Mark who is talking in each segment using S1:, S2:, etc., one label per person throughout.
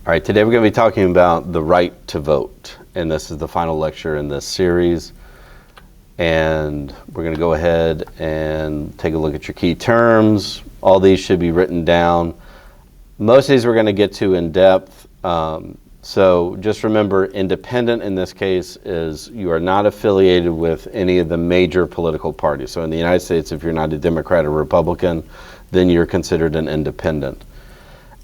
S1: All right, today we're going to be talking about the right to vote, and this is the final lecture in this series. And we're going to go ahead and take a look at your key terms. All these should be written down. Most of these we're going to get to in depth. So just remember, independent in this case is you are not affiliated with any of the major political parties. So in the United States, if you're not a Democrat or Republican, then you're considered an independent.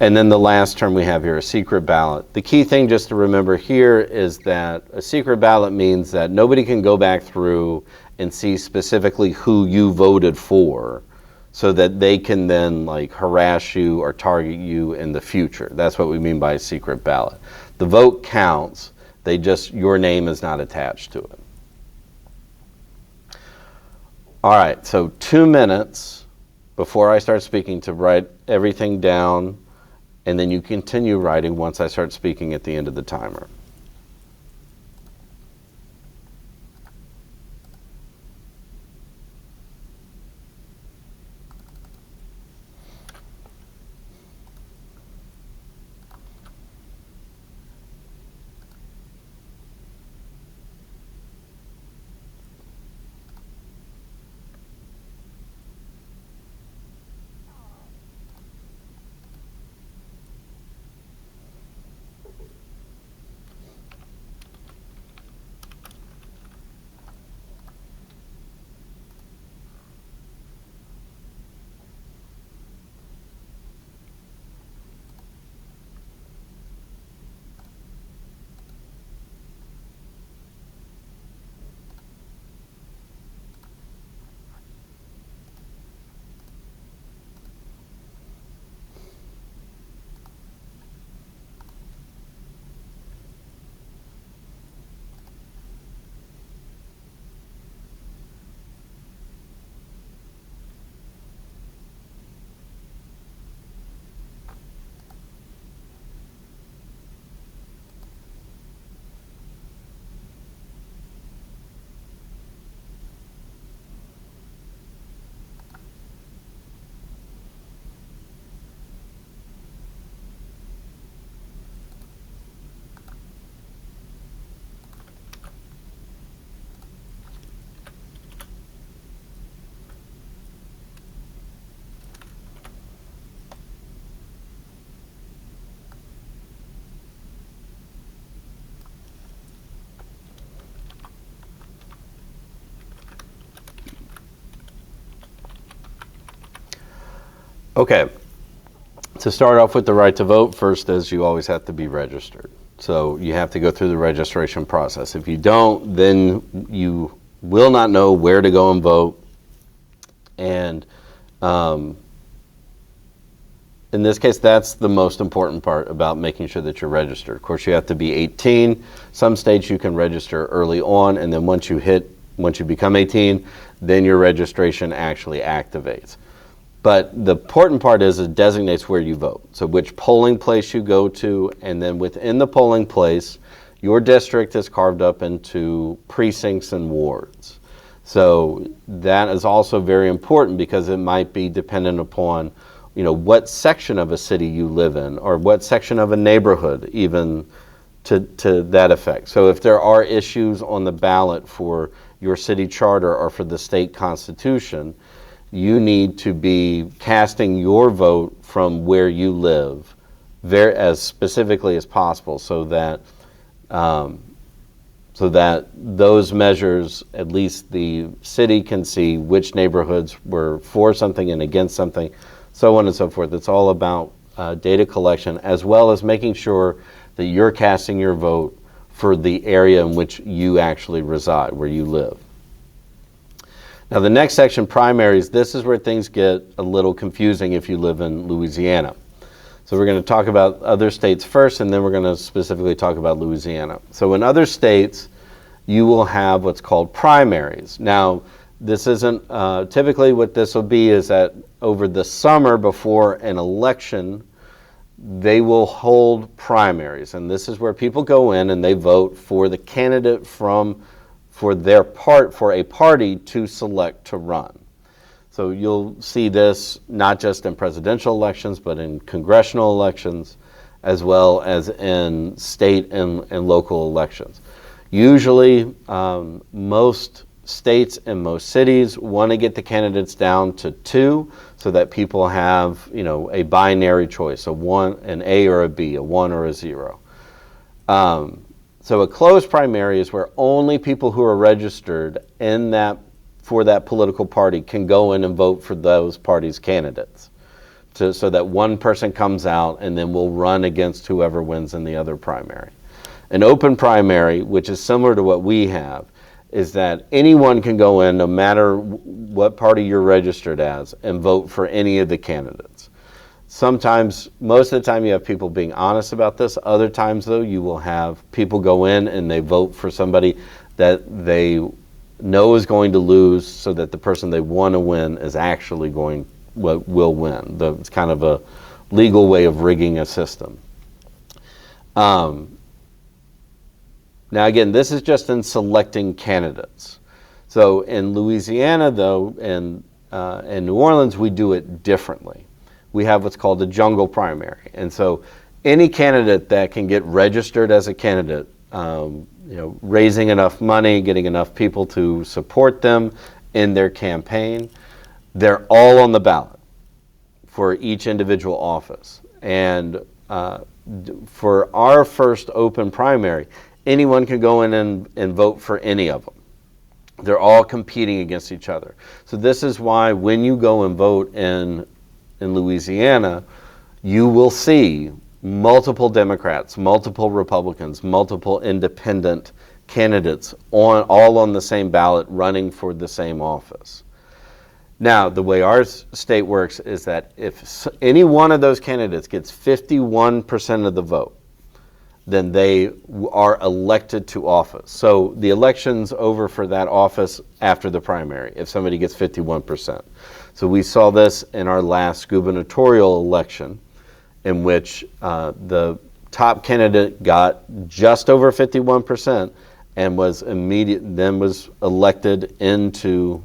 S1: And then the last term we have here, a secret ballot. The key thing just to remember here is that a secret ballot means that nobody can go back through and see specifically who you voted for so that they can then harass you or target you in the future. That's what we mean by a secret ballot. The vote counts, your name is not attached to it. All right, so 2 minutes before I start speaking to write everything down, and then you continue writing once I start speaking at the end of the timer. Okay, to start off with the right to vote, first as you always have to be registered. So you have to go through the registration process. If you don't, then you will not know where to go and vote. And in this case, that's the most important part about making sure that you're registered. Of course, you have to be 18. Some states you can register early on, and then once you become 18, then your registration actually activates. But the important part is it designates where you vote. So which polling place you go to, and then within the polling place, your district is carved up into precincts and wards. So that is also very important because it might be dependent upon, what section of a city you live in or what section of a neighborhood, even to that effect. So if there are issues on the ballot for your city charter or for the state constitution, you need to be casting your vote from where you live as specifically as possible so that those measures, at least the city can see which neighborhoods were for something and against something, so on and so forth. It's all about data collection as well as making sure that you're casting your vote for the area in which you actually reside, where you live. Now the next section, primaries, this is where things get a little confusing if you live in Louisiana. So we're going to talk about other states first, and then we're going to specifically talk about Louisiana. So in other states, you will have what's called primaries. Now, this isn't, typically what this will be is that over the summer before an election, they will hold primaries. And this is where people go in and they vote for the candidate for a party to select to run. So you'll see this not just in presidential elections, but in congressional elections as well as in state and local elections. Usually, most states and most cities want to get the candidates down to 2 so that people have, a binary choice, an A or a B, a 1 or a 0. So a closed primary is where only people who are registered for that political party can go in and vote for those parties' candidates. So that one person comes out and then will run against whoever wins in the other primary. An open primary, which is similar to what we have, is that anyone can go in, no matter what party you're registered as, and vote for any of the candidates. Sometimes, most of the time, you have people being honest about this. Other times, though, you will have people go in and they vote for somebody that they know is going to lose, so that the person they want to win is actually will win. It's kind of a legal way of rigging a system. Now, again, this is just in selecting candidates. So in Louisiana, though, and in New Orleans, we do it differently. We have what's called a jungle primary. And so any candidate that can get registered as a candidate, raising enough money, getting enough people to support them in their campaign, they're all on the ballot for each individual office. And for our first open primary, anyone can go in and vote for any of them. They're all competing against each other. So this is why when you go and vote in Louisiana, you will see multiple Democrats, multiple Republicans, multiple independent candidates all on the same ballot running for the same office. Now, the way our state works is that if any one of those candidates gets 51% of the vote, then they are elected to office. So the election's over for that office after the primary, if somebody gets 51%. So we saw this in our last gubernatorial election, in which the top candidate got just over 51% and was elected into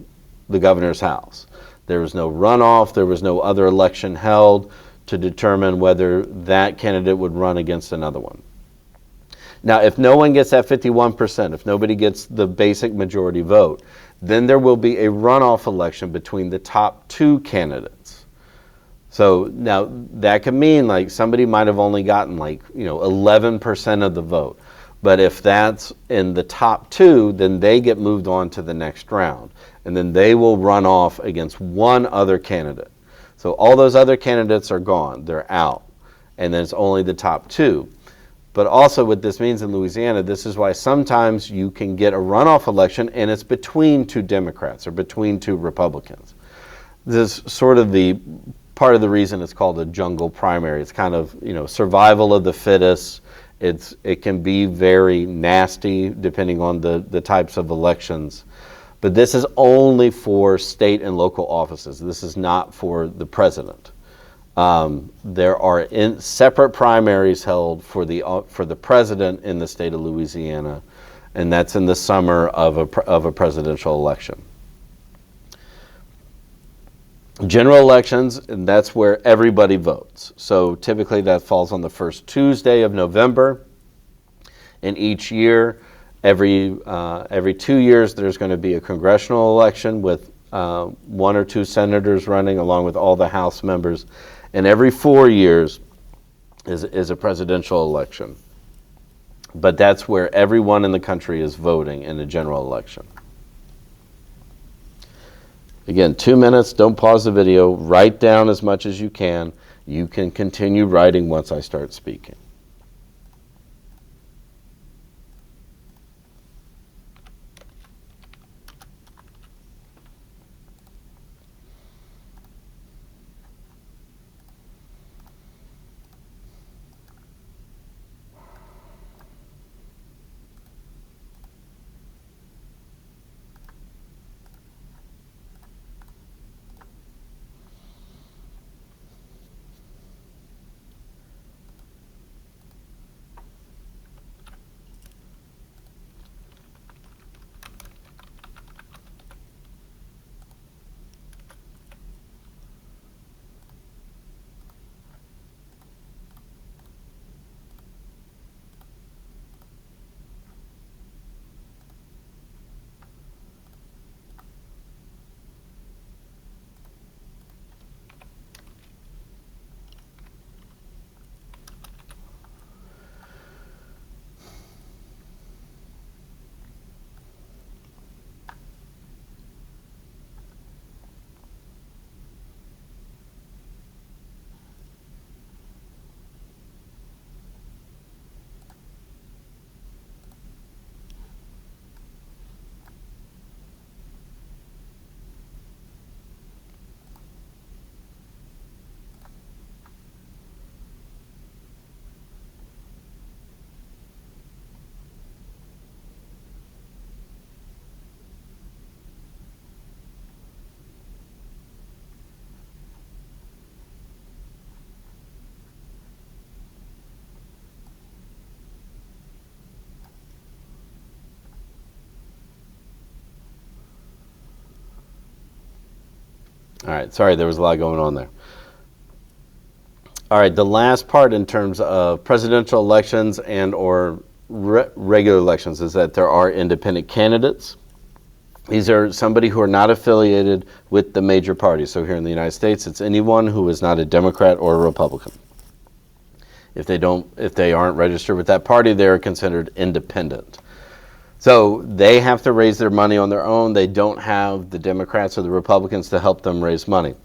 S1: the governor's house. There was no runoff, there was no other election held to determine whether that candidate would run against another one. Now, if no one gets that 51%, if nobody gets the basic majority vote, then there will be a runoff election between the top 2 candidates. So now that could mean like somebody might have only gotten 11% of the vote. But if that's in the top 2, then they get moved on to the next round. And then they will run off against one other candidate. So all those other candidates are gone, they're out. And then it's only the top 2. But also what this means in Louisiana, this is why sometimes you can get a runoff election and it's between 2 Democrats or between 2 Republicans. This is sort of the part of the reason it's called a jungle primary. It's kind of, survival of the fittest. It can be very nasty depending on the types of elections. But this is only for state and local offices. This is not for the president. There are separate primaries held for the president in the state of Louisiana, and that's in the summer of a presidential election. General elections, and that's where everybody votes. So typically that falls on the first Tuesday of November, and each year, every 2 years, there's going to be a congressional election with 1 or 2 senators running along with all the House members. And every 4 years is a presidential election. But that's where everyone in the country is voting in a general election. Again, 2 minutes, don't pause the video, write down as much as you can. You can continue writing once I start speaking. All right, sorry, there was a lot going on there. All right, the last part in terms of presidential elections and or regular elections is that there are independent candidates. These are somebody who are not affiliated with the major parties. So here in the United States, it's anyone who is not a Democrat or a Republican. If they aren't registered with that party, they're considered independent. So they have to raise their money on their own. They don't have the Democrats or the Republicans to help them raise money.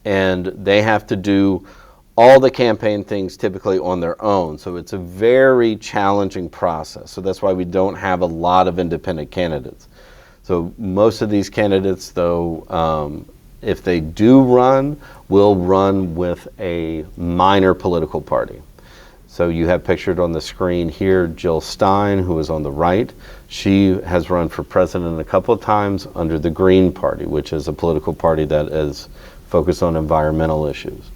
S1: And they have to do all the campaign things typically on their own. So it's a very challenging process. So that's why we don't have a lot of independent candidates. So most of these candidates, though, if they do run, will run with a minor political party. So you have pictured on the screen here Jill Stein, who is on the right. She has run for president a couple of times under the Green Party, which is a political party that is focused on environmental issues.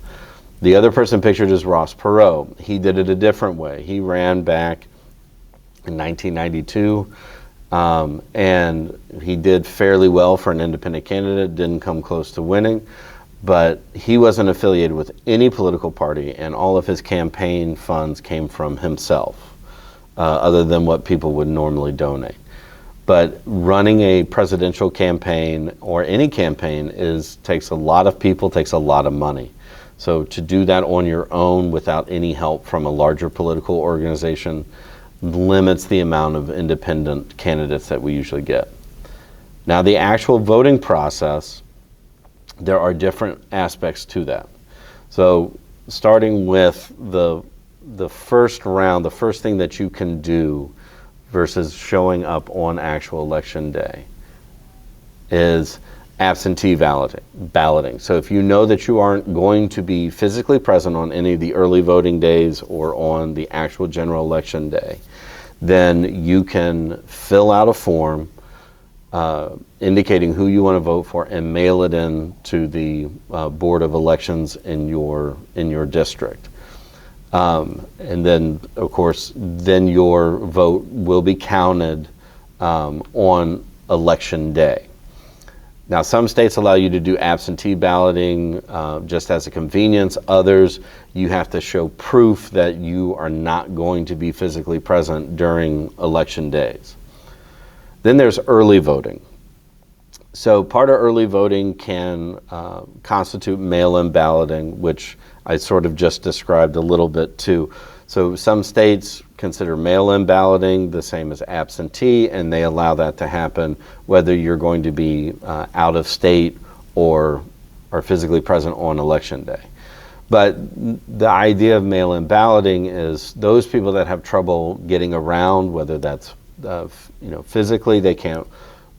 S1: The other person pictured is Ross Perot. He did it a different way. He ran back in 1992. And he did fairly well for an independent candidate, didn't come close to winning, but he wasn't affiliated with any political party, and all of his campaign funds came from himself, other than what people would normally donate. But running a presidential campaign or any campaign takes a lot of people, takes a lot of money. So to do that on your own without any help from a larger political organization limits the amount of independent candidates that we usually get. Now, the actual voting process, there are different aspects to that. So starting with the first round, the first thing that you can do versus showing up on actual election day is absentee balloting. So if you know that you aren't going to be physically present on any of the early voting days or on the actual general election day, then you can fill out a form indicating who you want to vote for and mail it in to the Board of Elections in your district. And then, of course, then your vote will be counted on election day. Now, some states allow you to do absentee balloting just as a convenience. Others, you have to show proof that you are not going to be physically present during election days. Then there's early voting. So part of early voting can constitute mail-in balloting, which I sort of just described a little bit too. So some states consider mail-in balloting the same as absentee, and they allow that to happen whether you're going to be out of state or are physically present on election day. But the idea of mail-in balloting is those people that have trouble getting around, whether that's physically they can't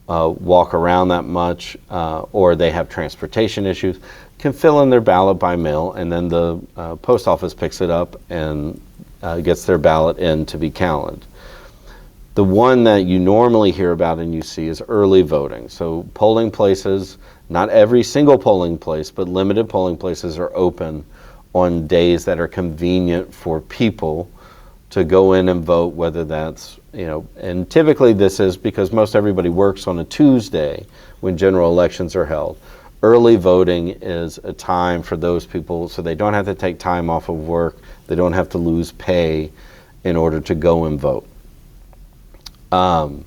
S1: walk around that much, or they have transportation issues, can fill in their ballot by mail, and then the post office picks it up and gets their ballot in to be counted. The one that you normally hear about and you see is early voting. So polling places, not every single polling place, but limited polling places are open on days that are convenient for people to go in and vote, whether that's, and typically this is because most everybody works on a Tuesday when general elections are held. Early voting is a time for those people so they don't have to take time off of work, they don't have to lose pay in order to go and vote. And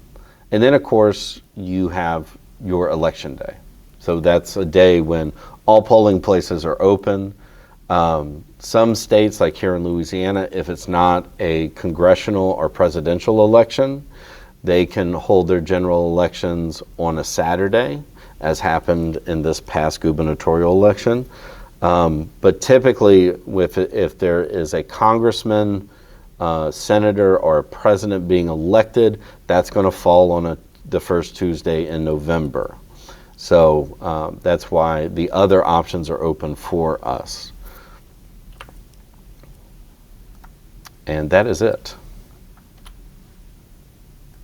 S1: then, of course, you have your election day. So that's a day when all polling places are open. Some states, like here in Louisiana, if it's not a congressional or presidential election, they can hold their general elections on a Saturday, as happened in this past gubernatorial election. But typically, if there is a congressman, senator, or a president being elected, that's going to fall on the first Tuesday in November. So that's why the other options are open for us. And that is it.